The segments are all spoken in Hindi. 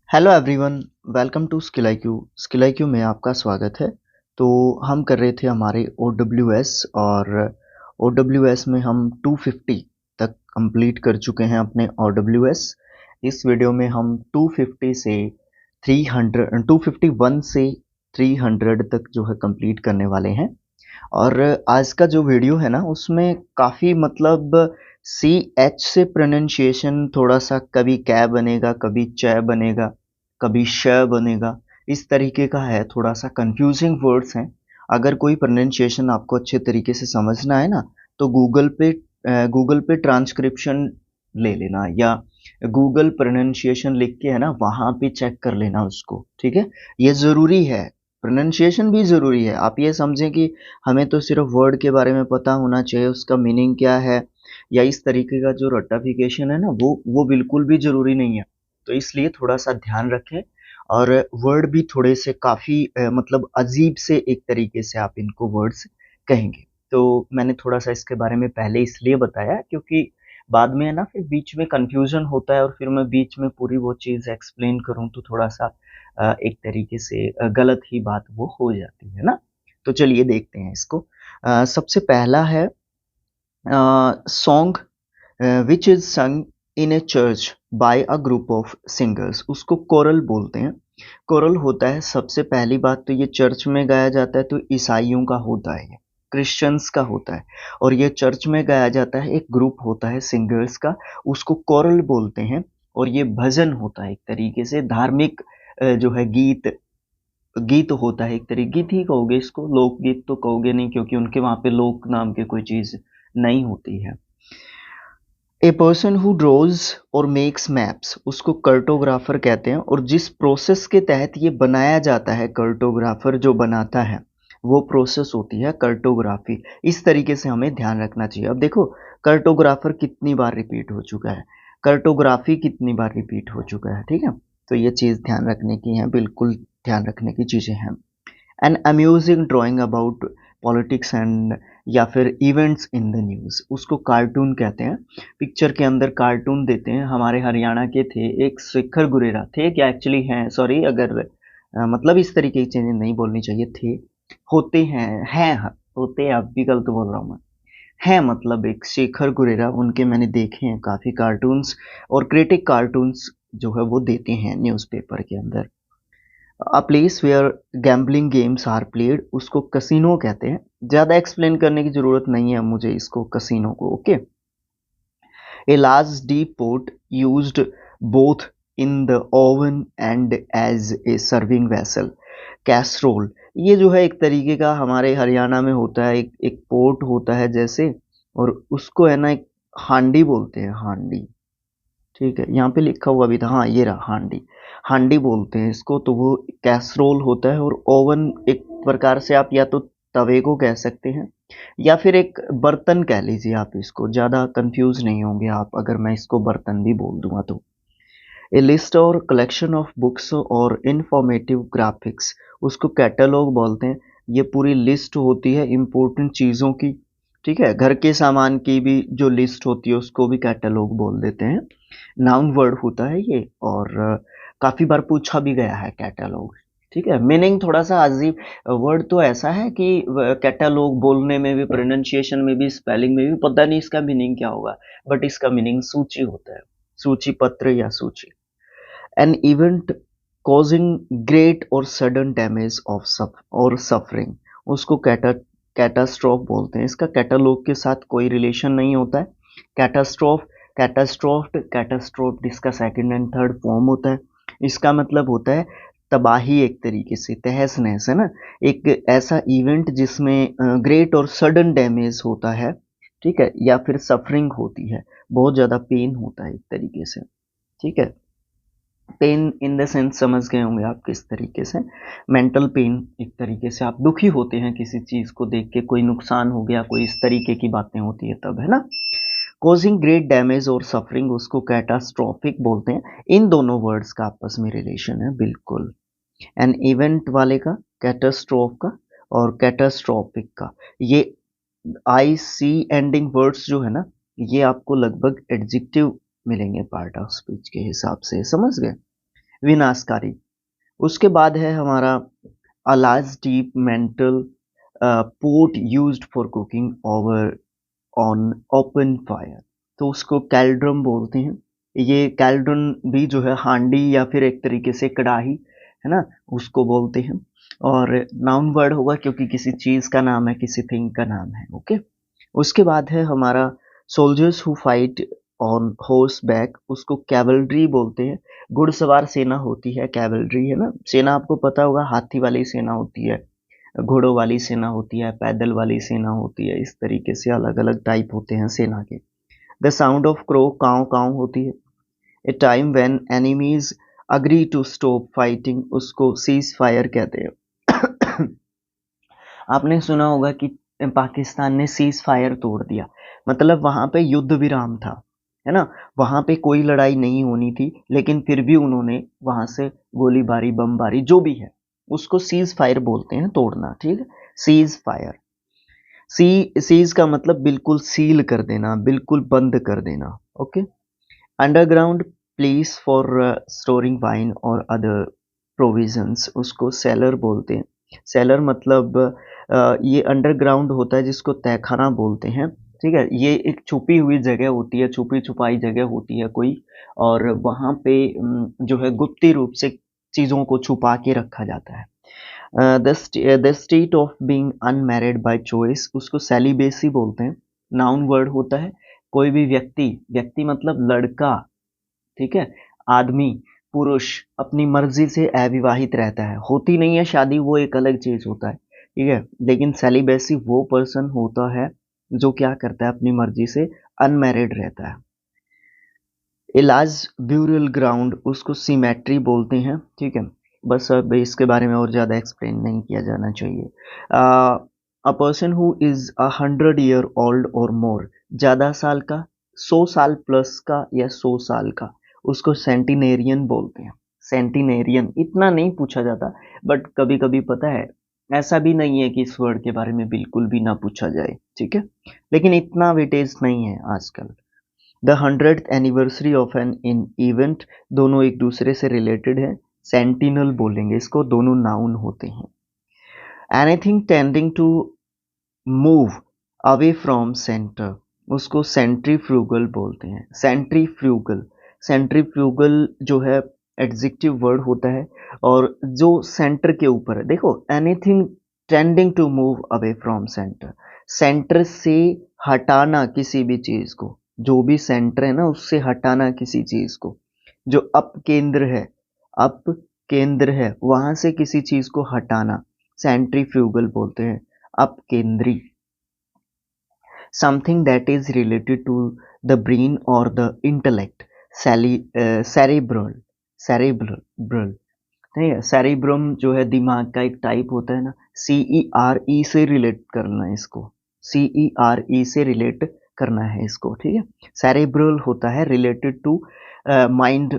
Hello everyone, welcome to skill IQ में आपका स्वागत है। तो हम कर रहे थे हमारे ओ और ओ में हम 250 तक कंप्लीट कर चुके हैं अपने ओ। इस वीडियो में हम 250 से 300 251 से 300 तक जो है कंप्लीट करने वाले हैं। और आज का जो वीडियो है ना उसमें काफ़ी मतलब सी एच से प्रोनाउंसिएशन थोड़ा सा कभी कै बनेगा, कभी च बनेगा, कभी श बनेगा, इस तरीके का है। थोड़ा सा कंफ्यूजिंग वर्ड्स हैं। अगर कोई प्रोनाउंसिएशन आपको अच्छे तरीके से समझना है ना तो गूगल पे ट्रांसक्रिप्शन ले लेना या गूगल प्रोनाउंसिएशन लिख के है ना वहाँ पे चेक कर लेना उसको। ठीक है, ये ज़रूरी है, प्रोनाउंसिएशन भी ज़रूरी है। आप ये समझें कि हमें तो सिर्फ वर्ड के बारे में पता होना चाहिए, उसका मीनिंग क्या है या इस तरीके का जो रट्टाफिकेशन है ना वो बिल्कुल भी ज़रूरी नहीं है। तो इसलिए थोड़ा सा ध्यान रखें। और वर्ड भी थोड़े से काफ़ी मतलब अजीब से एक तरीके से आप इनको वर्ड्स कहेंगे। तो मैंने थोड़ा सा इसके बारे में पहले इसलिए बताया क्योंकि बाद में है ना फिर बीच में कंफ्यूजन होता है और फिर मैं बीच में पूरी वो चीज़ एक्सप्लेन करूँ तो थोड़ा सा एक तरीके से गलत ही बात वो हो जाती है ना। तो चलिए देखते हैं इसको। सबसे पहला है song which is sung in a church by a group of singers, उसको कोरल बोलते हैं। कोरल होता है, सबसे पहली बात तो ये चर्च में गाया जाता है तो ईसाइयों का होता है, ये क्रिश्चियंस का होता है। और ये चर्च में गाया जाता है, एक ग्रुप होता है सिंगर्स का, उसको कोरल बोलते हैं। और ये भजन होता है, एक तरीके से धार्मिक जो है गीत गीत होता है। एक तरीके गीत ही कहोगे इसको, लोकगीत तो कहोगे नहीं क्योंकि उनके वहाँ पे लोक नाम की कोई चीज़ नहीं होती है। ए पर्सन हु ड्रॉज और मेक्स मैप्स, उसको कार्टोग्राफर कहते हैं। और जिस प्रोसेस के तहत ये बनाया जाता है, कार्टोग्राफर जो बनाता है वो प्रोसेस होती है कार्टोग्राफी। इस तरीके से हमें ध्यान रखना चाहिए। अब देखो, कार्टोग्राफर कितनी बार रिपीट हो चुका है, कार्टोग्राफी कितनी बार रिपीट हो चुका है। ठीक है, तो ये चीज़ ध्यान रखने की है, बिल्कुल ध्यान रखने की चीज़ें हैं। An amusing drawing about politics and या फिर इवेंट्स इन द न्यूज़, उसको कार्टून कहते हैं। पिक्चर के अंदर कार्टून देते हैं। हमारे हरियाणा के थे एक शेखर गुरेरा, थे क्या एक्चुअली हैं, सॉरी अगर मतलब इस तरीके की चीज़ें नहीं बोलनी चाहिए, थे होते हैं होते हैं, अब भी गलत बोल रहा हूँ मैं। हैं मतलब एक शेखर गुरेरा, उनके मैंने देखे हैं काफ़ी कार्टून्स और क्रिटिक कार्टून्स जो है वो देते हैं न्यूज़पेपर के अंदर। A place where gambling games are played, उसको कसिनो कहते हैं। ज़्यादा एक्सप्लेन करने की ज़रूरत नहीं है मुझे इसको, कसिनो को। Okay. A large deep pot used both in the oven and as a serving vessel, casserole. ये जो है एक तरीके का हमारे हरियाणा में होता है, एक पोट होता है जैसे, और उसको है ना एक हांडी बोलते हैं, हांडी। ठीक है, यहाँ पे लिखा हुआ भी था, हाँ ये रहा हांडी। हांडी बोलते हैं इसको। तो वो कैसरोल होता है। और ओवन एक प्रकार से आप या तो तवे को कह सकते हैं या फिर एक बर्तन कह लीजिए आप इसको, ज़्यादा कंफ्यूज नहीं होंगे आप अगर मैं इसको बर्तन भी बोल दूंगा तो। ए लिस्ट और कलेक्शन ऑफ बुक्स और इंफॉर्मेटिव ग्राफिक्स, उसको कैटलॉग बोलते हैं। ये पूरी लिस्ट होती है इम्पोर्टेंट चीज़ों की। ठीक है, घर के सामान की भी जो लिस्ट होती है उसको भी कैटलॉग बोल देते हैं। नाउन वर्ड होता है ये। और काफ़ी बार पूछा भी गया है कैटलॉग। ठीक है, मीनिंग थोड़ा सा अजीब वर्ड तो ऐसा है कि कैटलॉग बोलने में भी, प्रोनाउंसिएशन में भी, स्पेलिंग में भी पता नहीं इसका मीनिंग क्या होगा, बट इसका मीनिंग सूची होता है, सूची पत्र या सूची। एन इवेंट कॉजिंग ग्रेट और सडन डैमेज ऑफ और सफरिंग, उसको कैटास्ट्रॉफ बोलते हैं। इसका कैटालॉग के साथ कोई रिलेशन नहीं होता है। कैटास्ट्रॉफ, कैटास्ट्रोफ्ड इसका सेकंड एंड थर्ड फॉर्म होता है। इसका मतलब होता है तबाही, एक तरीके से तहस नहस, है ना। एक ऐसा इवेंट जिसमें ग्रेट और सडन डैमेज होता है। ठीक है, या फिर सफरिंग होती है, बहुत ज़्यादा पेन होता है एक तरीके से। ठीक है, पेन इन द सेंस समझ गए होंगे आप किस तरीके से, मेंटल पेन। एक तरीके से आप दुखी होते हैं किसी चीज़ को देख के, कोई नुकसान हो गया, कोई इस तरीके की बातें होती है तब, है ना। कॉजिंग ग्रेट डैमेज और सफरिंग, उसको कैटास्ट्रॉफिक बोलते हैं। इन दोनों वर्ड्स का आपस में रिलेशन है बिल्कुल। एन इवेंट वाले का, कैटास्ट्रोफ का और कैटास्ट्रॉफिक का, ये आई सी एंडिंग वर्ड्स जो है ना, ये आपको लगभग एडजेक्टिव मिलेंगे पार्ट ऑफ स्पीच के हिसाब से, समझ गए। विनाशकारी। उसके बाद है हमारा a large deep metal pot used for cooking over on open fire, तो उसको कैल्ड्रम बोलते हैं। ये कैल्ड्रन भी जो है हांडी या फिर एक तरीके से कढ़ाई है ना, उसको बोलते हैं। और नाउन वर्ड होगा क्योंकि किसी चीज़ का नाम है, किसी थिंग का नाम है। ओके। उसके बाद है हमारा soldiers who fight on horse back, उसको कैवलरी बोलते हैं। घुड़सवार सेना होती है कैवलरी, है ना। सेना आपको पता होगा, हाथी वाली सेना होती है, घोड़ों वाली सेना होती है, पैदल वाली सेना होती है। इस तरीके से अलग अलग टाइप होते हैं सेना के। द साउंड ऑफ क्रो, काव काव होती है। A time when enemies agree to stop fighting, उसको सीज फायर कहते हैं। आपने सुना होगा कि पाकिस्तान ने सीज फायर तोड़ दिया, मतलब वहां पे युद्ध विराम था, है ना। वहां पे कोई लड़ाई नहीं होनी थी, लेकिन फिर भी उन्होंने वहां से गोलीबारी बमबारी जो भी है उसको सीज फायर बोलते हैं, तोड़ना। ठीक है, सीज फायर। सीज का मतलब बिल्कुल सील कर देना, बिल्कुल बंद कर देना। Okay. Underground place for storing wine और अदर प्रोविजंस, उसको सेलर बोलते हैं। सेलर मतलब ये अंडरग्राउंड होता है जिसको तहखाना बोलते हैं। ठीक है, ये एक छुपी हुई जगह होती है, छुपी छुपाई जगह होती है कोई, और वहाँ पे जो है गुप्ती रूप से चीज़ों को छुपा के रखा जाता है। The state of being unmarried by choice, उसको सेलिबेसी बोलते हैं। नाउन वर्ड होता है। कोई भी व्यक्ति, व्यक्ति मतलब लड़का, ठीक है, आदमी, पुरुष अपनी मर्जी से अविवाहित रहता है, होती नहीं है शादी, वो एक अलग चीज होता है। ठीक है, लेकिन सेलिबेसी वो पर्सन होता है जो क्या करता है, अपनी मर्जी से अनमैरिड रहता है। इलाज ब्यूरल ग्राउंड, उसको सिमेट्री बोलते हैं। ठीक है, बस अब इसके बारे में और ज़्यादा एक्सप्लेन नहीं किया जाना चाहिए। A person who is 100 year old और मोर, ज़्यादा साल का, 100 साल प्लस का या 100 साल का, उसको सेंटिनेरियन बोलते हैं। सेंटिनेरियन इतना नहीं पूछा जाता, बट कभी कभी पता है, ऐसा भी नहीं है कि इस वर्ड के बारे में बिल्कुल भी ना पूछा जाए। ठीक है, लेकिन इतना वेटेज नहीं है आजकल। The 100th anniversary of an in event, दोनों एक दूसरे से रिलेटेड है। सेंटिनल बोलेंगे इसको, दोनों नाउन होते हैं। Anything tending to move away from centre, उसको सेंट्रीफ्यूगल बोलते हैं। सेंट्रीफ्यूगल, सेंट्रीफ्यूगल जो है एडजेक्टिव वर्ड होता है, और जो सेंटर के ऊपर है। देखो, anything tending to move away from centre, centre से हटाना किसी भी चीज को, जो भी सेंटर है ना उससे हटाना किसी चीज को। जो अप केंद्र है, अप केंद्र है, वहां से किसी चीज को हटाना सेंट्रीफ्यूगल बोलते हैं, अप केंद्री। something that is related to the brain or the intellect, cerebral, cerebral, ठीक है। सेरिब्रम जो है दिमाग का एक टाइप होता है ना, CERE से रिलेट करना है इसको, CERE से रिलेट करना है इसको। ठीक है, सेरिब्रल होता है रिलेटेड टू माइंड,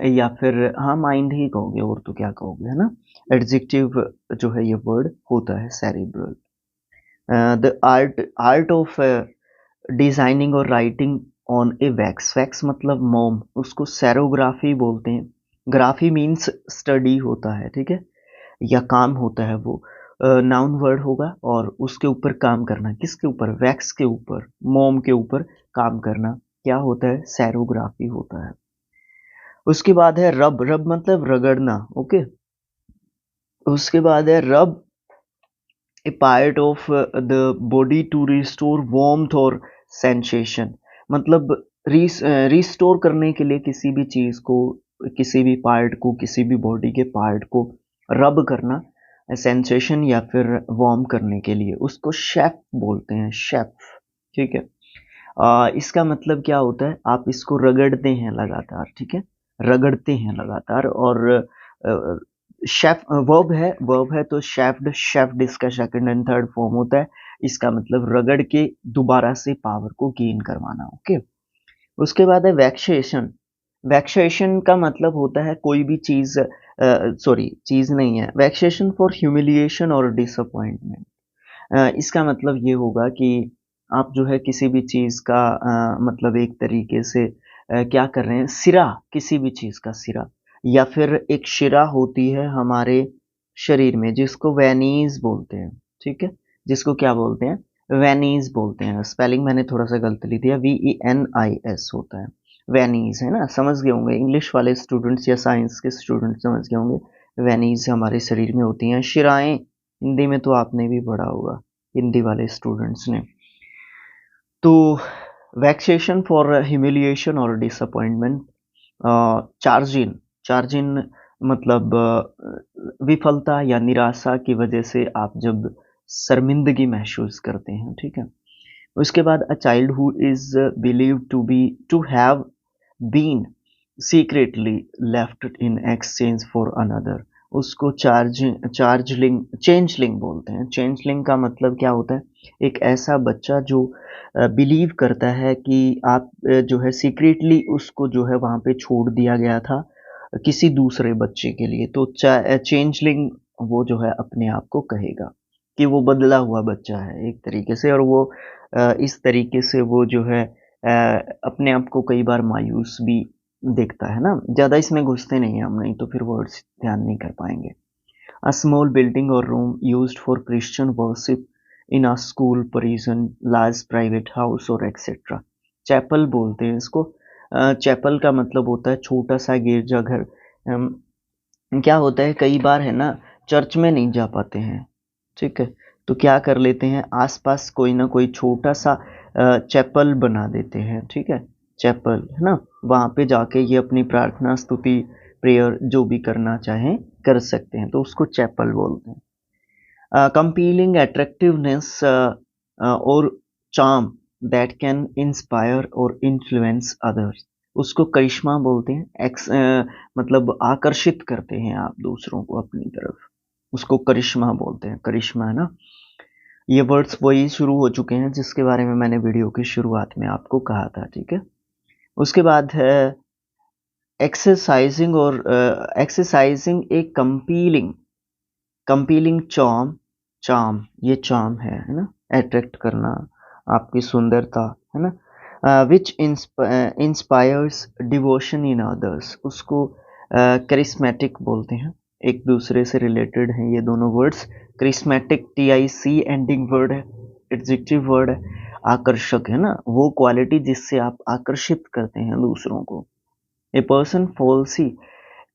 या फिर हाँ माइंड ही कहोगे, और तो क्या कहोगे, है ना। एडजेक्टिव जो है ये वर्ड होता है cerebral. The art of designing और writing on a wax, wax मतलब मोम, उसको सेरोग्राफी बोलते हैं। ग्राफी मीन्स स्टडी होता है, ठीक है, या काम होता है वो। नाउन वर्ड होगा, और उसके ऊपर काम करना, किसके ऊपर, वैक्स के ऊपर, मोम के ऊपर काम करना क्या होता है, सेरोग्राफी होता है। उसके बाद है रब, रब मतलब रगड़ना। ओके। उसके बाद है रब a part of the body to restore warmth और sensation, मतलब रिस्टोर करने के लिए किसी भी चीज को, किसी भी पार्ट को, किसी भी बॉडी के पार्ट को रब करना, सेंसेशन या फिर वार्म करने के लिए, उसको शेफ बोलते हैं, शेफ। ठीक है, इसका मतलब क्या होता है, आप इसको रगड़ते हैं लगातार, ठीक है, रगड़ते हैं लगातार। और शेफ वर्ब है तो शेफ्ड, शेफ्ड इसका सेकंड एंड थर्ड फॉर्म होता है। इसका मतलब रगड़ के दोबारा से पावर को गेन करवाना। ओके। उसके बाद है वैक्सेशन। वैक्सेशन का मतलब होता है कोई भी चीज, सॉरी चीज नहीं है, वैक्सेशन फॉर ह्यूमिलिएशन और डिसअपॉइंटमेंट। इसका मतलब ये होगा कि आप जो है किसी भी चीज का मतलब एक तरीके से क्या कर रहे हैं, सिरा, किसी भी चीज का सिरा, या फिर एक शिरा होती है हमारे शरीर में जिसको वेनीज बोलते हैं, ठीक है, जिसको क्या बोलते हैं, वेनीज बोलते हैं। स्पेलिंग मैंने थोड़ा सा गलत लिख दिया, VENIS होता है, वेनीज है ना, समझ गए होंगे इंग्लिश वाले स्टूडेंट्स या साइंस के स्टूडेंट समझ गए होंगे। वेनीज हमारे शरीर में होती हैं। शिराएं हिंदी में तो आपने भी पढ़ा होगा, हिंदी वाले स्टूडेंट्स ने। तो वैक्सेशन फॉर ह्यूमिलिएशन और डिसअपॉइंटमेंट, चार्जिन, चार्जिन मतलब विफलता या निराशा की वजह से आप जब शर्मिंदगी महसूस करते हैं, ठीक है। उसके बाद a child who is believed to have been secretly left in exchange for another, उसको चार्जलिंग चेंजलिंग बोलते हैं। चेंजलिंग का मतलब क्या होता है, एक ऐसा बच्चा जो बिलीव करता है कि आप जो है सीक्रेटली उसको जो है वहाँ पे छोड़ दिया गया था किसी दूसरे बच्चे के लिए, तो चेंजलिंग वो जो है अपने आप को कहेगा कि वो बदला हुआ बच्चा है एक तरीके से, और वो इस तरीके से वो जो है अपने आप को कई बार मायूस भी दिखता है ना। ज़्यादा इसमें घुसते नहीं हैं हम, नहीं तो फिर वर्ड्स ध्यान नहीं कर पाएंगे। A small building or room used for Christian worship in a school, prison, large private house or etc. Chapel बोलते हैं इसको। चैपल का मतलब होता है छोटा सा गिरजाघर। क्या होता है कई बार है ना, चर्च में नहीं जा पाते हैं, ठीक है, तो क्या कर लेते हैं आसपास कोई ना कोई छोटा सा चैपल बना देते हैं, ठीक है, चैपल है ना, वहाँ पे जाके ये अपनी प्रार्थना स्तुति प्रेयर जो भी करना चाहें कर सकते हैं, तो उसको चैपल बोलते हैं। कंपीलिंग अट्रैक्टिवनेस और चार्म दैट कैन इंस्पायर और इन्फ्लुएंस अदर्स, उसको करिश्मा बोलते हैं। मतलब आकर्षित करते हैं आप दूसरों को अपनी तरफ, उसको करिश्मा बोलते हैं। करिश्मा है ना, ये वर्ड्स वही शुरू हो चुके हैं जिसके बारे में मैंने वीडियो की शुरुआत में आपको कहा था, ठीक है। उसके बाद है एक्सरसाइजिंग, और एक्सरसाइजिंग ए कंपीलिंग, कंपीलिंग चार्म, चार्म ये चार्म है ना, अट्रैक्ट करना, आपकी सुंदरता है ना, विच इंस्पायर्स डिवोशन इन अदर्स, उसको करिस्मेटिक बोलते हैं। एक दूसरे से रिलेटेड हैं ये दोनों words. Charismatic TIC ending word है, एडजेक्टिव वर्ड है। आकर्षक है ना, वो क्वालिटी जिससे आप आकर्षित करते हैं दूसरों को। A person falsely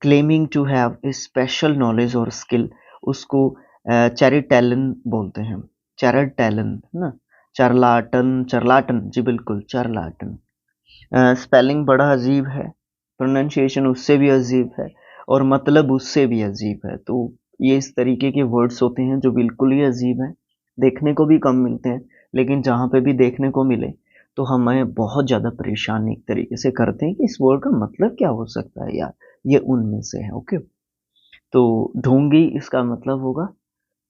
claiming to have a special knowledge or skill, उसको चैरिटैलन बोलते हैं। चैरिटैलन है ना, चार्लाटन, चार्लाटन जी बिल्कुल चार्लाटन। स्पेलिंग बड़ा अजीब है, प्रोनाउंसिएशन उससे भी अजीब है, और मतलब उससे भी अजीब है। तो ये इस तरीके के वर्ड्स होते हैं जो बिल्कुल ही अजीब हैं, देखने को भी कम मिलते हैं, लेकिन जहाँ पे भी देखने को मिले तो हमें बहुत ज़्यादा परेशान एक तरीके से करते हैं कि इस वर्ड का मतलब क्या हो सकता है यार, ये उनमें से है। ओके, तो ढोंगी इसका मतलब होगा,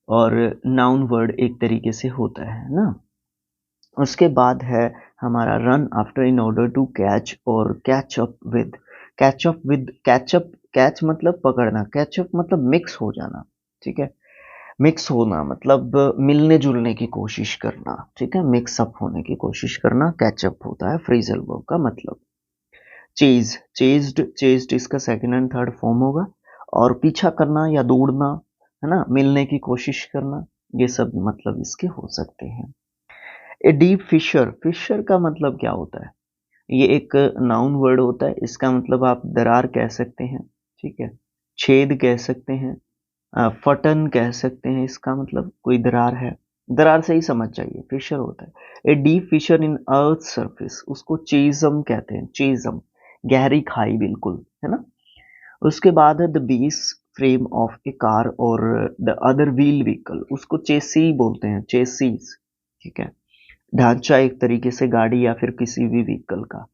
और नाउन वर्ड एक तरीके से होता है ना। उसके बाद है हमारा run after in order to catch और catch up with. Catch up with, catch up, catch मतलब पकड़ना, कैचअप मतलब मिक्स हो जाना, ठीक है, मिक्स होना मतलब मिलने जुलने की कोशिश करना, ठीक है, मिक्स अप होने की कोशिश करना कैचअप होता है फ्रेजल वर्ब का मतलब। चेज, चेज्ड, चेज्ड इसका सेकंड एंड थर्ड फॉर्म होगा, और पीछा करना या दौड़ना है ना, मिलने की कोशिश करना, ये सब मतलब इसके हो सकते हैं। ए डीप फिशर, फिशर का मतलब क्या होता है, ये एक नाउन वर्ड होता है, इसका मतलब आप दरार कह सकते हैं, ठीक है, छेद कह सकते हैं, फटन कह सकते हैं, इसका मतलब कोई दरार है, दरार से ही समझ जाइए फिशर होता है। A deep fissure in earth surface, उसको चेजम कहते हैं, चेजम, गहरी खाई बिल्कुल है ना। उसके बाद है the base frame of A car और द अदर व्हील व्हीकल, उसको चेसी बोलते हैं, चेसीज, ठीक है, ढांचा एक तरीके से गाड़ी या फिर किसी भी व्हीकल का।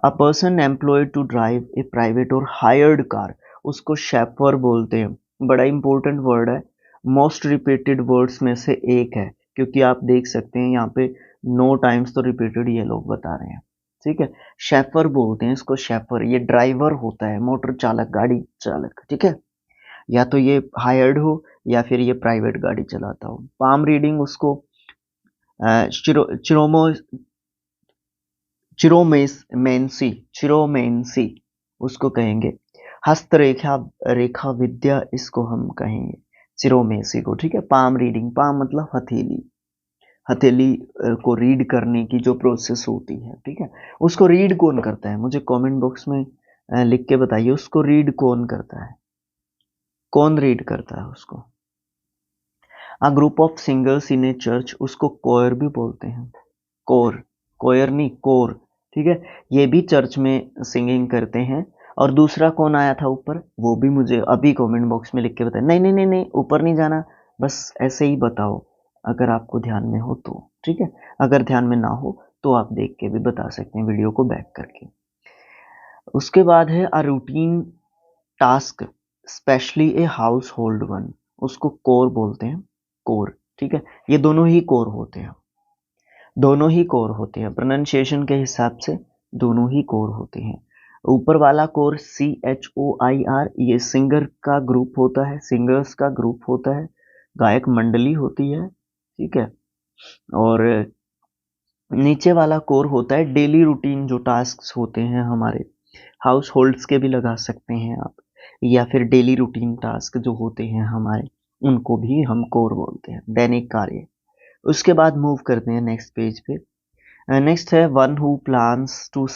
A person employed to drive a private or hired car, उसको शेफर बोलते हैं। बड़ा इंपॉर्टेंट वर्ड है, मोस्ट रिपीटेड वर्ड्स में से एक है, क्योंकि आप देख सकते हैं यहाँ पे 9 टाइम्स तो रिपीटेड ये लोग बता रहे हैं, ठीक है। शेफर बोलते हैं इसको, शेफर, ये ड्राइवर होता है, मोटर चालक, गाड़ी चालक, ठीक है, या तो ये हायर्ड हो या फिर ये प्राइवेट गाड़ी चलाता हो। पाम रीडिंग उसको चिरोमो चिरोमेंसी, चिरोमेंसी उसको कहेंगे। हस्तरेखा रेखा विद्या इसको हम कहेंगे, सिरोमेसी को, ठीक है। पाम रीडिंग, पाम मतलब हथेली, हथेली को रीड करने की जो प्रोसेस होती है, ठीक है, उसको रीड कौन करता है, मुझे कमेंट बॉक्स में लिख के बताइए, उसको रीड कौन करता है, कौन रीड करता है उसको। अ group of singers in a church, उसको कोयर भी बोलते हैं, कोर, कोयर नहीं कोर, ठीक है। ये भी चर्च में सिंगिंग करते हैं। और दूसरा कौन आया था ऊपर, वो भी मुझे अभी कमेंट बॉक्स में लिख के बताएं। नहीं नहीं नहीं नहीं, ऊपर नहीं जाना, बस ऐसे ही बताओ अगर आपको ध्यान में हो तो, ठीक है। अगर ध्यान में ना हो तो आप देख के भी बता सकते हैं वीडियो को बैक करके। उसके बाद है a routine task specially a house hold one, उसको कोर बोलते हैं, कोर, ठीक है। ये दोनों ही कोर होते हैं, दोनों ही कोर होते हैं, प्रोनाउंसिएशन के हिसाब से दोनों ही कोर होते हैं। ऊपर वाला कोर CHOIR, ये सिंगर का ग्रुप होता है, सिंगर्स का ग्रुप होता है, गायक मंडली होती है, ठीक है। और नीचे वाला कोर होता है डेली रूटीन, जो टास्क्स होते हैं हमारे, हाउस होल्ड्स के भी लगा सकते हैं आप, या फिर डेली रूटीन टास्क जो होते हैं हमारे, उनको भी हम कोर बोलते हैं, दैनिक कार्य। उसके बाद मूव करते हैं नेक्स्ट पेज पे। नेक्स्ट है one who plans two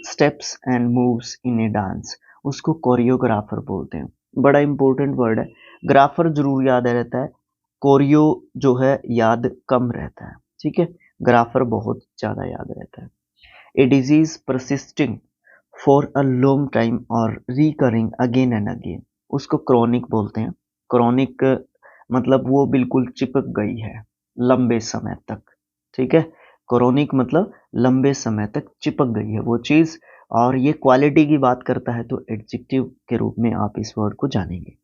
steps and moves in A dance, उसको कोरियोग्राफर बोलते हैं। बड़ा इंपॉर्टेंट वर्ड है, ग्राफर जरूर याद रहता है, कोरियो जो है याद कम रहता है, ठीक है। ग्राफर बहुत ज़्यादा याद रहता है। A disease persisting for a long time और रिकरिंग अगेन एंड अगेन, उसको क्रॉनिक बोलते हैं। क्रॉनिक मतलब वो बिल्कुल चिपक गई है लंबे समय तक, ठीक है। क्रॉनिक मतलब लंबे समय तक चिपक गई है वो चीज़। और ये क्वालिटी की बात करता है तो एडजेक्टिव के रूप में आप इस वर्ड को जानेंगे।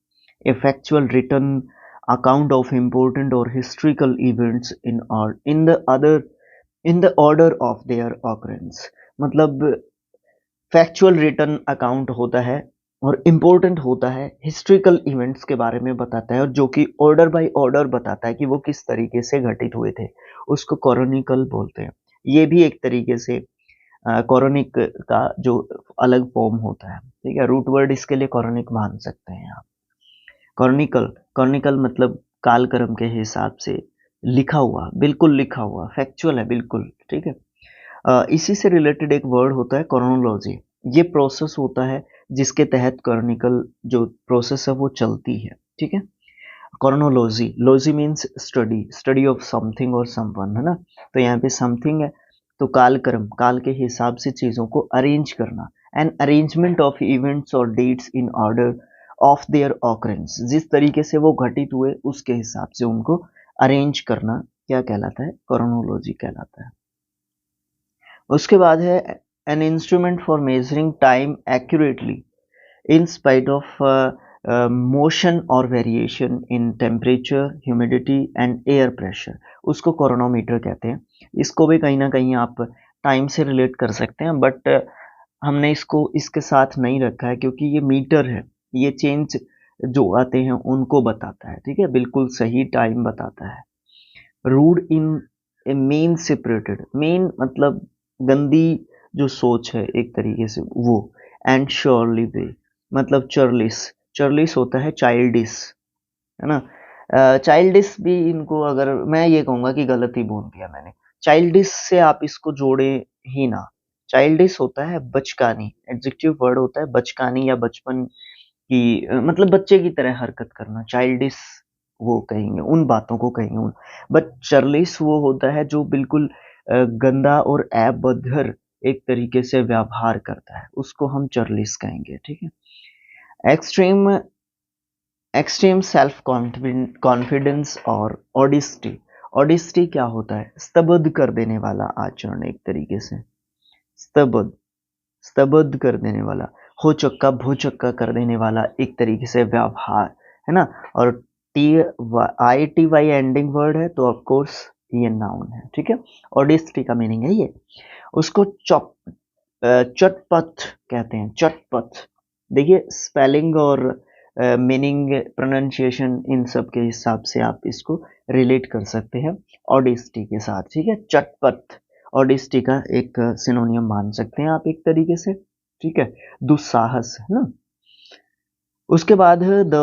A factual written account of important और historical events in the order of their occurrence, मतलब फैक्चुअल रिटर्न अकाउंट होता है और इम्पोर्टेंट होता है, हिस्ट्रिकल इवेंट्स के बारे में बताता है, और जो कि ऑर्डर बाय ऑर्डर बताता है कि वो किस तरीके से घटित हुए थे, उसको कॉरोनिकल बोलते हैं। ये भी एक तरीके से कॉरोनिक का जो अलग फॉर्म होता है, ठीक है। रूट वर्ड इसके लिए कॉरोनिक मान सकते हैं आप। कॉर्निकल, कॉर्निकल मतलब कालक्रम के हिसाब से लिखा हुआ, बिल्कुल लिखा हुआ, फैक्चुअल है बिल्कुल, ठीक है। इसी से रिलेटेड एक वर्ड होता है क्रोनोलॉजी, ये प्रोसेस होता है जिसके तहत कॉर्निकल जो प्रोसेस है वो चलती है, ठीक है। Chronology, logy means study, study of something और समवन, है ना। तो यहाँ पे समथिंग है, तो कालक्रम, काल के हिसाब से चीज़ों को अरेंज करना, an arrangement of events or dates in order of their occurrence, जिस तरीके से वो घटित हुए उसके हिसाब से उनको अरेंज करना क्या कहलाता है, क्रोनोलॉजी कहलाता है। उसके बाद है an instrument for measuring time accurately in spite of motion और variation in temperature, humidity and air pressure, उसको क्रोनोमीटर कहते हैं। इसको भी कहीं ना कहीं आप टाइम से रिलेट कर सकते हैं, बट हमने इसको इसके साथ नहीं रखा है क्योंकि ये मीटर है, ये चेंज जो आते हैं उनको बताता है, ठीक है, बिल्कुल सही टाइम बताता है। रूड इन ए मीन सेपरेटेड, मीन मतलब गंदी जो सोच है एक तरीके से वो, एंड श्योरली वे मतलब चर्लिस, चर्लिस होता है चाइल्डिस, है ना। चाइल्डिस भी इनको अगर मैं ये कहूँगा कि गलत ही बोल दिया मैंने, चाइल्डिस से आप इसको जोड़े ही ना। चाइल्डिस होता है बचकानी, एडजेक्टिव वर्ड होता है बचकानी या बचपन की, मतलब बच्चे की तरह हरकत करना, चाइल्डिश वो कहेंगे, उन बातों को कहेंगे उन। बट चर्लिश वो होता है जो बिल्कुल गंदा और ऐबबद्ध एक तरीके से व्यवहार करता है, उसको हम चर्लिश कहेंगे, ठीक है। एक्सट्रीम, एक्सट्रीम सेल्फ कॉन्फिडेंस और ऑडिस्टी, ऑडिस्टी क्या होता है, स्तब्ध कर देने वाला आचरण, एक तरीके से स्तब्ध, स्तब्ध कर देने वाला, हो चक्का भो चक्का कर देने वाला एक तरीके से व्यवहार, है ना। और ITY एंडिंग वर्ड है तो ऑफ कोर्स ये नाउन है, ठीक है। ऑडिस्टी का मीनिंग है ये। उसको चटपट कहते हैं, चटपट। देखिए स्पेलिंग और मीनिंग, प्रोनाउंसिएशन, इन सब के हिसाब से आप इसको रिलेट कर सकते हैं ऑडिस्टी के साथ, ठीक है। चटपट ऑडिस्टी का एक सिनोनियम मान सकते हैं आप एक तरीके से, ठीक है। दुस्साहस, है ना। उसके बाद है the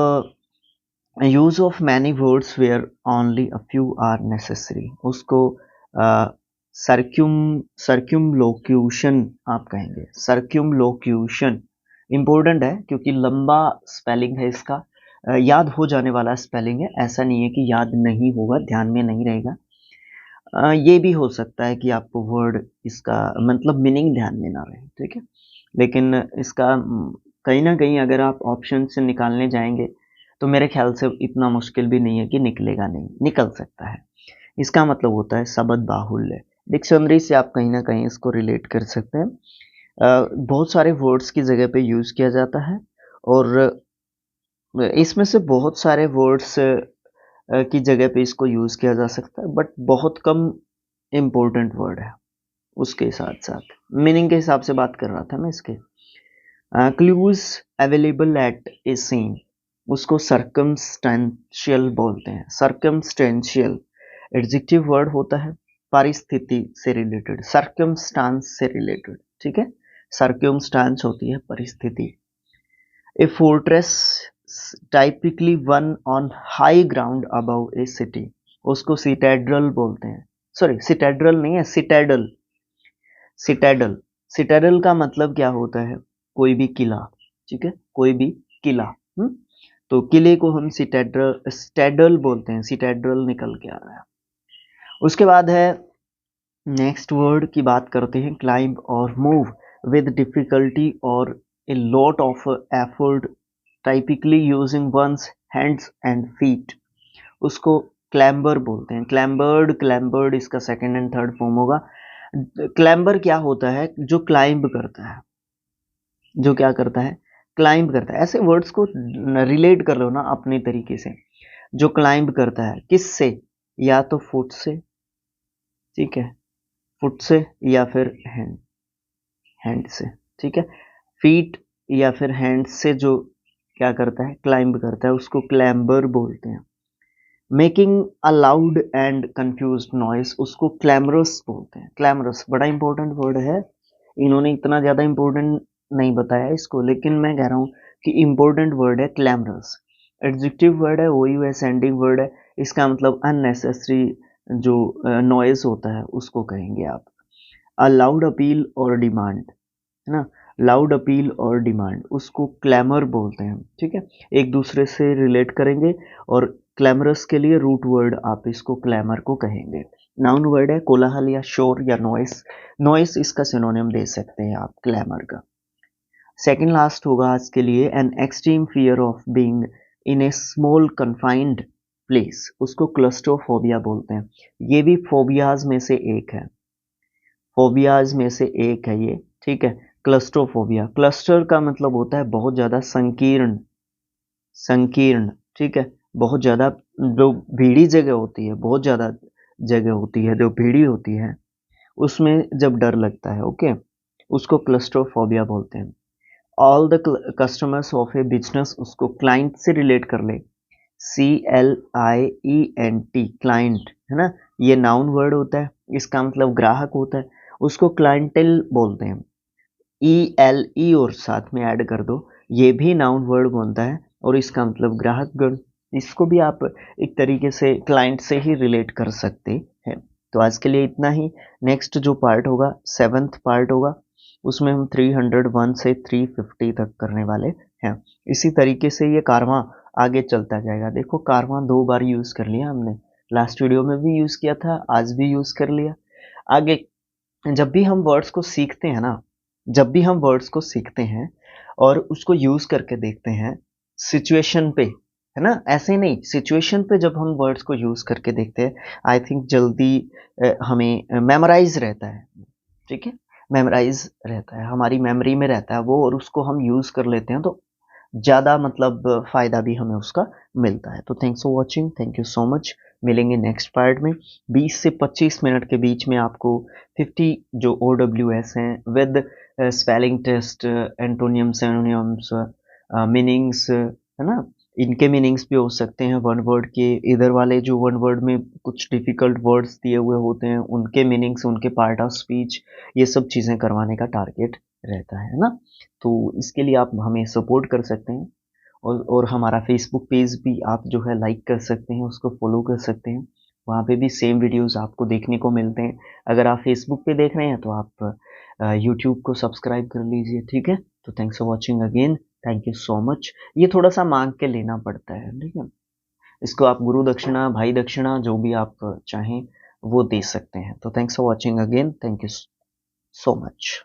use of many words where only a few are necessary, उसको सर्क्यूमलोक्यूशन आप कहेंगे। सर्क्यूमलोक्यूशन इंपॉर्टेंट है क्योंकि लंबा स्पेलिंग है इसका, याद हो जाने वाला स्पेलिंग है, ऐसा नहीं है कि याद नहीं होगा, ध्यान में नहीं रहेगा। ये भी हो सकता है कि आपको वर्ड इसका मतलब मीनिंग ध्यान में ना रहे, ठीक है, लेकिन इसका कहीं ना कहीं अगर आप ऑप्शन से निकालने जाएंगे तो मेरे ख्याल से इतना मुश्किल भी नहीं है कि निकलेगा नहीं, निकल सकता है। इसका मतलब होता है शब्द बाहुल्य। डिक्शनरी से आप कहीं ना कहीं इसको रिलेट कर सकते हैं। बहुत सारे वर्ड्स की जगह पे यूज़ किया जाता है और इसमें से बहुत सारे वर्ड्स की जगह पे इसको यूज़ किया जा सकता है, बट बहुत कम इम्पोर्टेंट वर्ड है। उसके साथ साथ मीनिंग के हिसाब से बात कर रहा था मैं इसके। Clues available at a scene, उसको सर्कमस्टेंशियल बोलते हैं। सर्कमस्टेंशियल एडजेक्टिव वर्ड होता है, परिस्थिति से रिलेटेड, सर्कमस्टांस से रिलेटेड, ठीक है। सर्कमस्टांस होती है परिस्थिति। A fortress typically one on high ground above a city, उसको सिटैड्रल बोलते हैं। सॉरी, सिटैड्रल नहीं है, सिटैडल। सिटैडल, सिटैडल का मतलब क्या होता है? कोई भी किला, ठीक है, कोई भी किला। तो किले को हम सिटैड्रल स्टैडल बोलते हैं, सिटैड्रल निकल के आ रहा है। उसके बाद है नेक्स्ट वर्ड की बात करते हैं, क्लाइंब और move with difficulty or a lot of effort typically using one's hands and feet, उसको क्लैम्बर बोलते हैं। क्लैम्बर्ड, क्लैम्बर्ड इसका सेकंड एंड थर्ड फॉर्म होगा। क्लैम्बर क्या होता है? जो क्लाइंब करता है, जो क्या करता है? क्लाइंब करता है। ऐसे वर्ड्स को रिलेट कर लो ना अपने तरीके से। जो क्लाइंब करता है किससे? या तो फुट से, ठीक है, फुट से, या फिर हैंड, हैंड से, ठीक है। फीट या फिर हैंड से जो क्या करता है? क्लाइंब करता है, उसको क्लैम्बर बोलते हैं। Making a loud and confuse noise, उसको क्लैमरस बोलते हैं। क्लैमरस बड़ा इंपॉर्टेंट वर्ड है, इन्होंने इतना ज़्यादा इंपॉर्टेंट नहीं बताया इसको, लेकिन मैं कह रहा हूँ कि इंपॉर्टेंट वर्ड है क्लैमरस। एडजेक्टिव वर्ड है, ओ यू एस एंडिंग वर्ड है, इसका मतलब अननेसेसरी जो नॉइस होता है उसको कहेंगे आप। अ लाउड अपील और डिमांड, है ना, लाउड अपील और डिमांड, उसको क्लैमर बोलते हैं, ठीक है। एक दूसरे से रिलेट करेंगे और क्लैमरस के लिए रूट वर्ड आप इसको क्लैमर को कहेंगे। नाउन वर्ड है, कोलाहल या शोर या नॉइस, नॉइस इसका सिनोनिम दे सकते हैं आप क्लैमर का। सेकंड लास्ट होगा आज के लिए, an extreme fear of being in A small confined place, उसको क्लस्ट्रोफोबिया बोलते हैं। ये भी फोबियाज में से एक है, फोबियाज में से एक है ये, ठीक है। क्लस्ट्रोफोबिया, क्लस्टर का मतलब होता है बहुत ज्यादा संकीर्ण, संकीर्ण, ठीक है, बहुत ज्यादा जो भीड़ी जगह होती है, बहुत ज्यादा जगह होती है जो भीड़ी होती है, उसमें जब डर लगता है, ओके, उसको क्लस्ट्रोफोबिया बोलते हैं। All the customers of A business, उसको क्लाइंट से रिलेट कर ले, CLIENT, क्लाइंट, है ना, ये नाउन वर्ड होता है, इसका मतलब ग्राहक होता है, उसको क्लाइंटेल बोलते हैं। ELE और साथ में ऐड कर दो, ये भी नाउन वर्ड बनता है और इसका मतलब ग्राहक गण। इसको भी आप एक तरीके से क्लाइंट से ही रिलेट कर सकते हैं। तो आज के लिए इतना ही। नेक्स्ट जो पार्ट होगा, सेवंथ पार्ट होगा, उसमें हम 301 से 350 तक करने वाले हैं। इसी तरीके से ये कारवां आगे चलता जाएगा। देखो कारवां 2 बार यूज कर लिया हमने, लास्ट वीडियो में भी यूज किया था, आज भी यूज कर लिया। आगे जब भी हम वर्ड्स को सीखते हैं ना, जब भी हम वर्ड्स को सीखते हैं और उसको यूज करके देखते हैं सिचुएशन पे, है ना, ऐसे नहीं, सिचुएशन पे जब हम वर्ड्स को यूज करके देखते हैं, आई थिंक जल्दी हमें मेमोराइज रहता है, ठीक है, मेमोराइज रहता है, हमारी मेमोरी में रहता है वो, और उसको हम यूज कर लेते हैं तो ज़्यादा मतलब फ़ायदा भी हमें उसका मिलता है। तो thanks for watching, thank you so much. मिलेंगे नेक्स्ट पार्ट में। 20 से 25 मिनट के बीच में आपको 50 जो OWS हैं with spelling test, antonym, synonyms, meanings, है ना, इनके मीनिंग्स भी हो सकते हैं वन वर्ड के। इधर वाले जो वन वर्ड में कुछ डिफ़िकल्ट वर्ड्स दिए हुए होते हैं, उनके मीनिंग्स, उनके पार्ट ऑफ स्पीच, ये सब चीज़ें करवाने का टारगेट रहता है ना। तो इसके लिए आप हमें सपोर्ट कर सकते हैं और हमारा फेसबुक पेज भी आप जो है लाइक कर सकते हैं, उसको फॉलो कर सकते हैं। वहाँ पे भी सेम वीडियोस आपको देखने को मिलते हैं। अगर आप फेसबुक पे देख रहे हैं तो आप यूट्यूब को सब्सक्राइब कर लीजिए, ठीक है। तो thanks for watching again, thank you so much. ये थोड़ा सा मांग के लेना पड़ता है, ठीक है। इसको आप गुरु दक्षिणा, भाई दक्षिणा, जो भी आप चाहें वो दे सकते हैं। तो thanks for watching again, thank you so much.